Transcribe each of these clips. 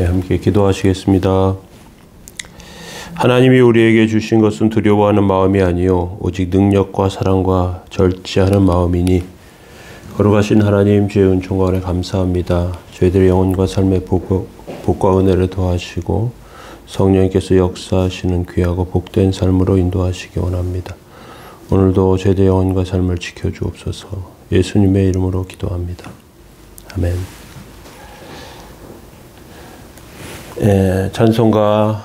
네, 함께 기도하시겠습니다. 하나님이 우리에게 주신 것은 두려워하는 마음이 아니요 오직 능력과 사랑과 절제하는 마음이니 거룩하신 하나님 주의 은총과 은혜 감사합니다. 저희들의 영혼과 삶의 복과 은혜를 더하시고 성령님께서 역사하시는 귀하고 복된 삶으로 인도하시기 원합니다. 오늘도 저희들의 영혼과 삶을 지켜주옵소서. 예수님의 이름으로 기도합니다. 아멘. 찬송가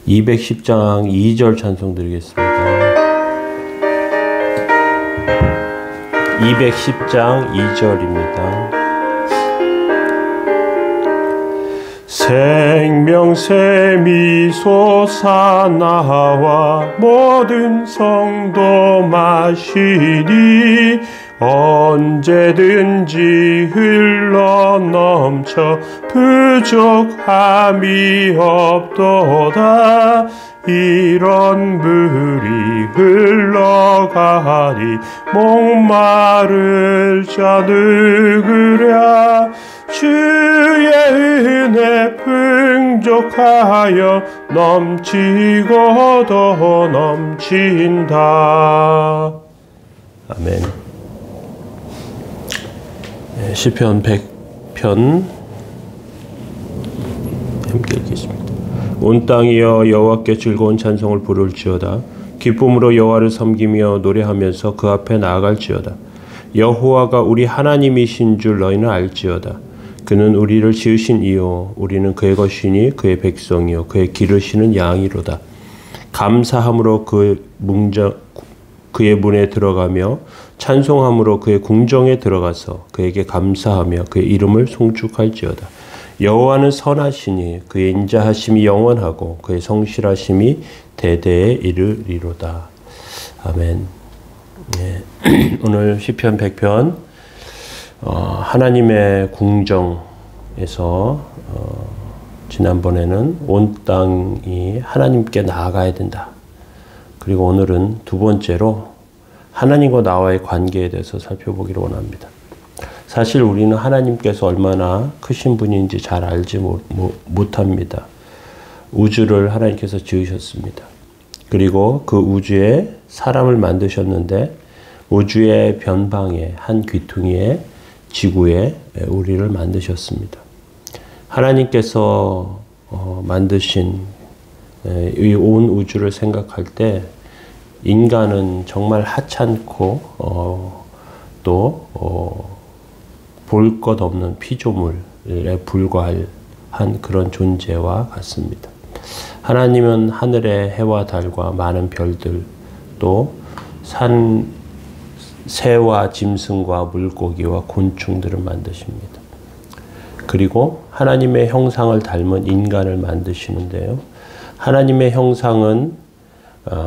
210장 2절 찬송 드리겠습니다. 210장 2절입니다. 생명샘이 솟아나와 모든 성도 마시니 언제든지 흘러넘쳐 부족함이 없도다. 이런 물이 흘러가니 목마를 자 누구랴. 주의 은혜 풍족하여 넘치고 더 넘친다. 아멘. 시편 100편 함께 읽겠습니다. 온 땅이여 여호와께 즐거운 찬송을 부를지어다. 기쁨으로 여호와를 섬기며 노래하면서 그 앞에 나아갈지어다. 여호와가 우리 하나님이신 줄 너희는 알지어다. 그는 우리를 지으신 이요 우리는 그의 것이니 그의 백성이요 그의 기르시는 양이로다. 감사함으로 그의 문에 들어가며 찬송함으로 그의 궁정에 들어가서 그에게 감사하며 그의 이름을 송축할지어다. 여호와는 선하시니 그의 인자하심이 영원하고 그의 성실하심이 대대에 이르리로다. 아멘. 네. 오늘 시편 100편 하나님의 궁정에서 지난번에는 온 땅이 하나님께 나아가야 된다. 그리고 오늘은 두 번째로 하나님과 나와의 관계에 대해서 살펴보기를 원합니다. 사실 우리는 하나님께서 얼마나 크신 분인지 잘 알지 못합니다. 우주를 하나님께서 지으셨습니다. 그리고 그 우주에 사람을 만드셨는데 우주의 변방에 한 귀퉁이에 지구에 우리를 만드셨습니다. 하나님께서 만드신 이 온 우주를 생각할 때 인간은 정말 하찮고 또 볼 것 없는 피조물에 불과한 그런 존재와 같습니다. 하나님은 하늘의 해와 달과 많은 별들 또 새와 짐승과 물고기와 곤충들을 만드십니다. 그리고 하나님의 형상을 닮은 인간을 만드시는데요. 하나님의 형상은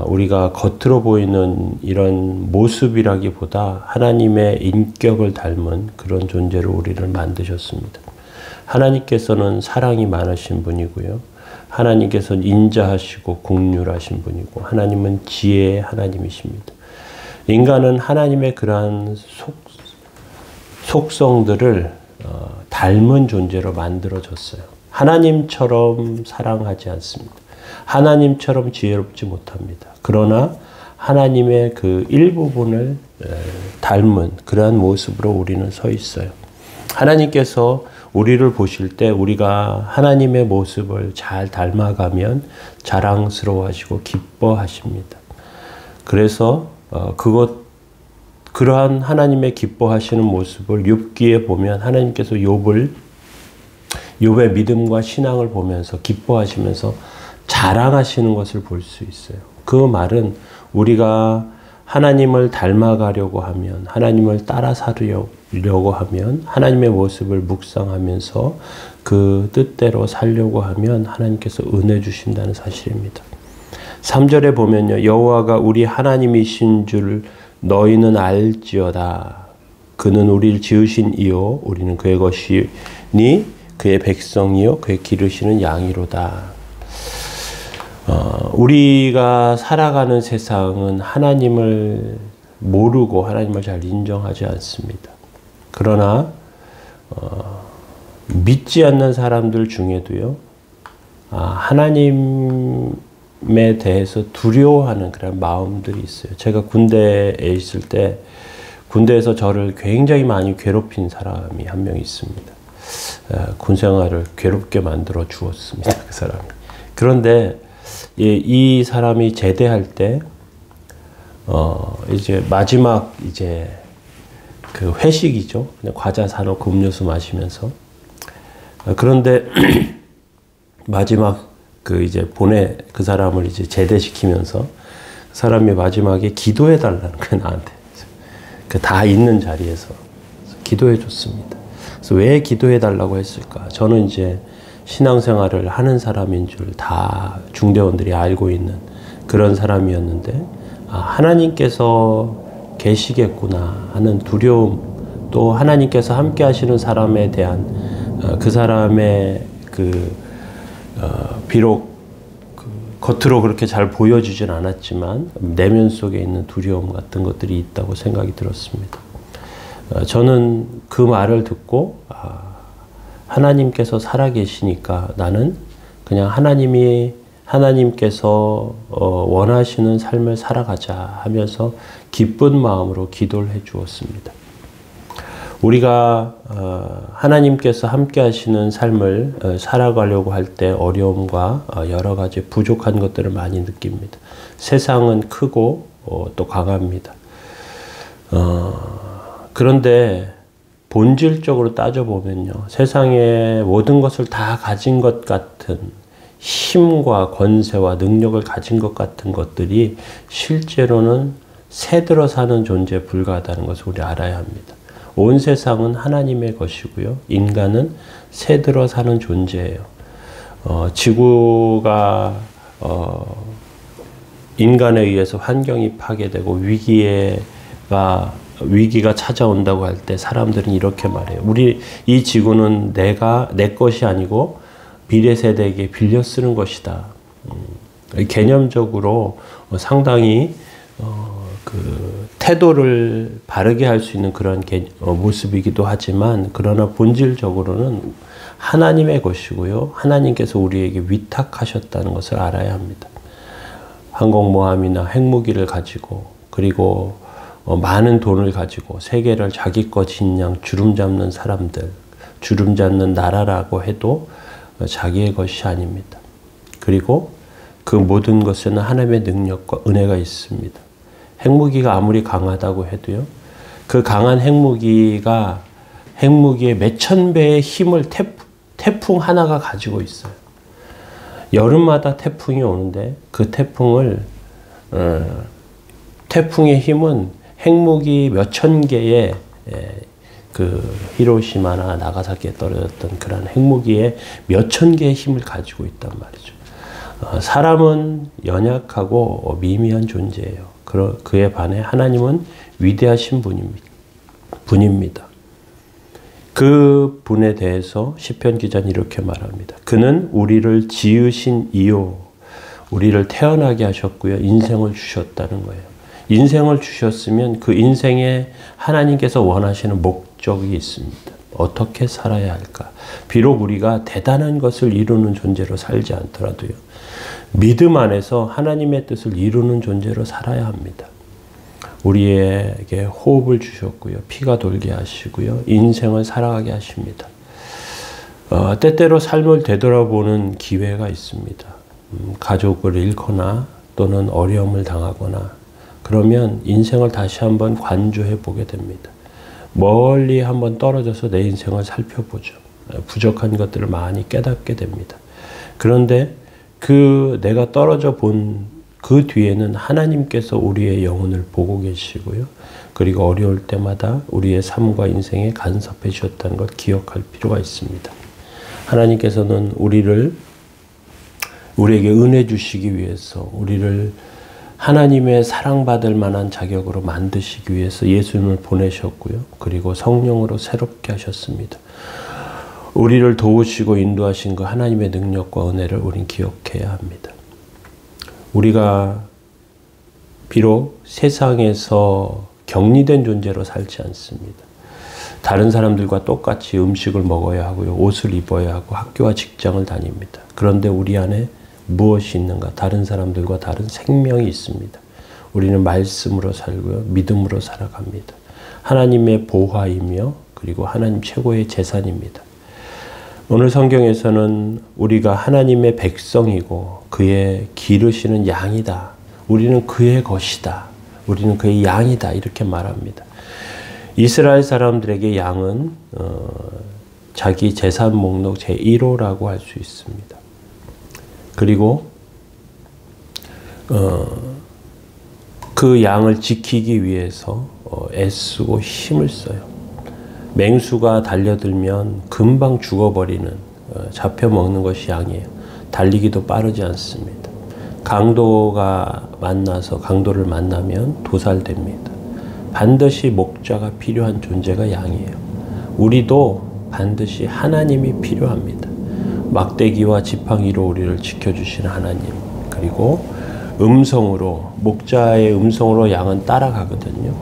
우리가 겉으로 보이는 이런 모습이라기보다 하나님의 인격을 닮은 그런 존재로 우리를 만드셨습니다. 하나님께서는 사랑이 많으신 분이고요. 하나님께서는 인자하시고 긍휼하신 분이고 하나님은 지혜의 하나님이십니다. 인간은 하나님의 그러한 속성들을 닮은 존재로 만들어졌어요. 하나님처럼 사랑하지 않습니다. 하나님처럼 지혜롭지 못합니다. 그러나 하나님의 그 일부분을 닮은 그러한 모습으로 우리는 서 있어요. 하나님께서 우리를 보실 때 우리가 하나님의 모습을 잘 닮아가면 자랑스러워하시고 기뻐하십니다. 그래서 그러한 하나님의 기뻐하시는 모습을 욥기에 보면 하나님께서 욥의 믿음과 신앙을 보면서 기뻐하시면서 자랑하시는 것을 볼 수 있어요. 그 말은 우리가 하나님을 닮아가려고 하면, 하나님을 따라 살려고 하면, 하나님의 모습을 묵상하면서 그 뜻대로 살려고 하면 하나님께서 은혜 주신다는 사실입니다. 3절에 보면요. 여호와가 우리 하나님이신 줄 너희는 알지어다. 그는 우리를 지으신 이요 우리는 그의 것이니 그의 백성이요 그의 기르시는 양이로다. 우리가 살아가는 세상은 하나님을 모르고 하나님을 잘 인정하지 않습니다. 그러나 믿지 않는 사람들 중에도요, 하나님에 대해서 두려워하는 그런 마음들이 있어요. 제가 군대에 있을 때 군대에서 저를 굉장히 많이 괴롭힌 사람이 한 명 있습니다. 군 생활을 괴롭게 만들어 주었습니다. 그 사람이. 그런데 이 사람이 제대할 때 이제 마지막 이제 그 회식이죠. 그냥 과자 사놓고 음료수 마시면서. 그런데 마지막 그 사람을 이제 제대시키면서 그 사람이 마지막에 기도해 달라는 거예요, 나한테. 그 다 있는 자리에서 기도해 줬습니다. 그래서 왜 기도해 달라고 했을까? 저는 이제 신앙생활을 하는 사람인 줄 다 중대원들이 알고 있는 그런 사람이었는데, 하나님께서 계시겠구나 하는 두려움, 또 하나님께서 함께 하시는 사람에 대한 그 사람의 비록 겉으로 그렇게 잘 보여주진 않았지만 내면 속에 있는 두려움 같은 것들이 있다고 생각이 들었습니다. 저는 그 말을 듣고 하나님께서 살아계시니까 나는 그냥 하나님께서 원하시는 삶을 살아가자 하면서 기쁜 마음으로 기도를 해 주었습니다. 우리가 하나님께서 함께 하시는 삶을 살아가려고 할 때 어려움과 여러 가지 부족한 것들을 많이 느낍니다. 세상은 크고 또 강합니다. 그런데 본질적으로 따져보면요, 세상의 모든 것을 다 가진 것 같은 힘과 권세와 능력을 가진 것 같은 것들이 실제로는 새들어 사는 존재에 불과하다는 것을 우리 알아야 합니다. 온 세상은 하나님의 것이고요, 인간은 새들어 사는 존재예요. 지구가 인간에 의해서 환경이 파괴되고 위기가 찾아온다고 할 때 사람들은 이렇게 말해요. 이 지구는 내 것이 아니고 미래 세대에게 빌려 쓰는 것이다. 개념적으로 상당히 태도를 바르게 할 수 있는 그런 모습이기도 하지만, 그러나 본질적으로는 하나님의 것이고요, 하나님께서 우리에게 위탁하셨다는 것을 알아야 합니다. 항공모함이나 핵무기를 가지고, 그리고 많은 돈을 가지고 세계를 자기 것인 양 주름잡는 사람들, 주름잡는 나라라고 해도 자기의 것이 아닙니다. 그리고 그 모든 것에는 하나님의 능력과 은혜가 있습니다. 핵무기가 아무리 강하다고 해도요, 그 강한 핵무기의 몇천 배의 힘을 태풍 하나가 가지고 있어요. 여름마다 태풍이 오는데 그 태풍의 힘은 핵무기 몇천 개의 그 히로시마나 나가사키에 떨어졌던 그런 핵무기의 몇천 개의 힘을 가지고 있단 말이죠. 사람은 연약하고 미미한 존재예요. 그에 반해 하나님은 위대하신 분입니다. 그 분에 대해서 시편 기자는 이렇게 말합니다. 그는 우리를 지으신 이요, 우리를 태어나게 하셨고요, 인생을 주셨다는 거예요. 인생을 주셨으면 그 인생에 하나님께서 원하시는 목적이 있습니다. 어떻게 살아야 할까? 비록 우리가 대단한 것을 이루는 존재로 살지 않더라도요, 믿음 안에서 하나님의 뜻을 이루는 존재로 살아야 합니다. 우리에게 호흡을 주셨고요, 피가 돌게 하시고요, 인생을 살아가게 하십니다. 때때로 삶을 되돌아보는 기회가 있습니다. 가족을 잃거나 또는 어려움을 당하거나 그러면 인생을 다시 한번 관조해 보게 됩니다. 멀리 한번 떨어져서 내 인생을 살펴보죠. 부족한 것들을 많이 깨닫게 됩니다. 그런데 내가 떨어져 본 그 뒤에는 하나님께서 우리의 영혼을 보고 계시고요, 그리고 어려울 때마다 우리의 삶과 인생에 간섭해 주셨다는 걸 기억할 필요가 있습니다. 하나님께서는 우리에게 은혜 주시기 위해서, 우리를 하나님의 사랑받을 만한 자격으로 만드시기 위해서 예수님을 보내셨고요, 그리고 성령으로 새롭게 하셨습니다. 우리를 도우시고 인도하신 그 하나님의 능력과 은혜를 우린 기억해야 합니다. 우리가 비록 세상에서 격리된 존재로 살지 않습니다. 다른 사람들과 똑같이 음식을 먹어야 하고요. 옷을 입어야 하고 학교와 직장을 다닙니다. 그런데 우리 안에 무엇이 있는가? 다른 사람들과 다른 생명이 있습니다. 우리는 말씀으로 살고요. 믿음으로 살아갑니다. 하나님의 보화이며 그리고 하나님 최고의 재산입니다. 오늘 성경에서는 우리가 하나님의 백성이고 그의 기르시는 양이다. 우리는 그의 것이다. 우리는 그의 양이다. 이렇게 말합니다. 이스라엘 사람들에게 양은 자기 재산 목록 제1호라고 할 수 있습니다. 그리고 그 양을 지키기 위해서 애쓰고 힘을 써요. 맹수가 달려들면 금방 죽어버리는 잡혀먹는 것이 양이에요. 달리기도 빠르지 않습니다. 강도를 만나면 도살됩니다. 반드시 목자가 필요한 존재가 양이에요. 우리도 반드시 하나님이 필요합니다. 막대기와 지팡이로 우리를 지켜주시는 하나님, 그리고 목자의 음성으로 양은 따라가거든요.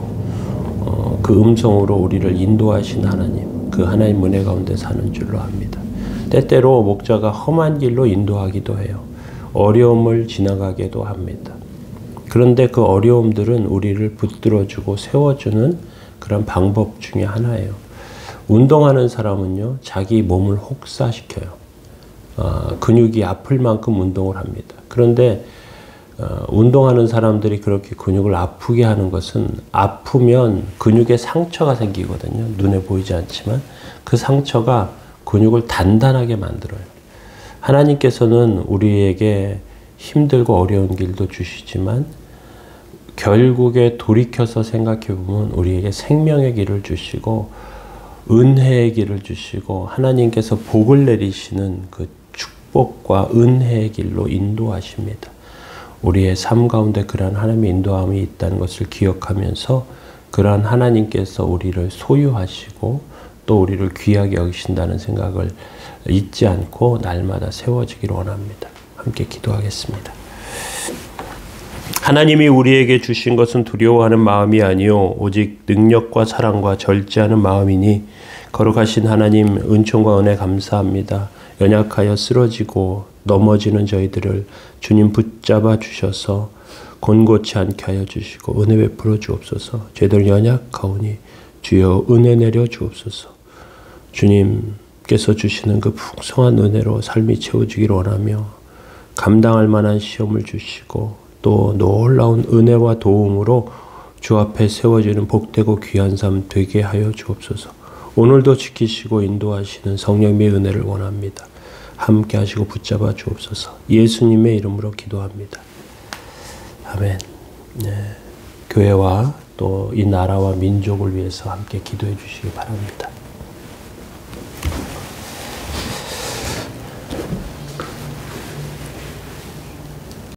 그 음성으로 우리를 인도하신 하나님, 그 하나님 은혜 가운데 사는 줄로 압니다. 때때로 목자가 험한 길로 인도하기도 해요. 어려움을 지나가게도 합니다. 그런데 그 어려움들은 우리를 붙들어주고 세워주는 그런 방법 중에 하나예요. 운동하는 사람은요, 자기 몸을 혹사시켜요. 근육이 아플 만큼 운동을 합니다. 그런데 운동하는 사람들이 그렇게 근육을 아프게 하는 것은 아프면 근육에 상처가 생기거든요. 눈에 보이지 않지만 그 상처가 근육을 단단하게 만들어요. 하나님께서는 우리에게 힘들고 어려운 길도 주시지만 결국에 돌이켜서 생각해 보면 우리에게 생명의 길을 주시고 은혜의 길을 주시고 하나님께서 복을 내리시는 그 축복과 은혜의 길로 인도하십니다. 우리의 삶 가운데 그러한 하나님의 인도함이 있다는 것을 기억하면서 그러한 하나님께서 우리를 소유하시고 또 우리를 귀하게 여기신다는 생각을 잊지 않고 날마다 세워지기를 원합니다. 함께 기도하겠습니다. 하나님이 우리에게 주신 것은 두려워하는 마음이 아니요 오직 능력과 사랑과 절제하는 마음이니 거룩하신 하나님 은총과 은혜 감사합니다. 연약하여 쓰러지고 넘어지는 저희들을 주님 붙잡아 주셔서 곤고치 않게 하여 주시고 은혜 베풀어 주옵소서. 저희들 연약하오니 주여 은혜 내려 주옵소서. 주님께서 주시는 그 풍성한 은혜로 삶이 채워지기를 원하며 감당할 만한 시험을 주시고 또 놀라운 은혜와 도움으로 주 앞에 세워지는 복되고 귀한 삶 되게 하여 주옵소서. 오늘도 지키시고 인도하시는 성령님의 은혜를 원합니다. 함께 하시고 붙잡아 주옵소서. 예수님의 이름으로 기도합니다. 아멘. 네. 교회와 또 이 나라와 민족을 위해서 함께 기도해 주시기 바랍니다.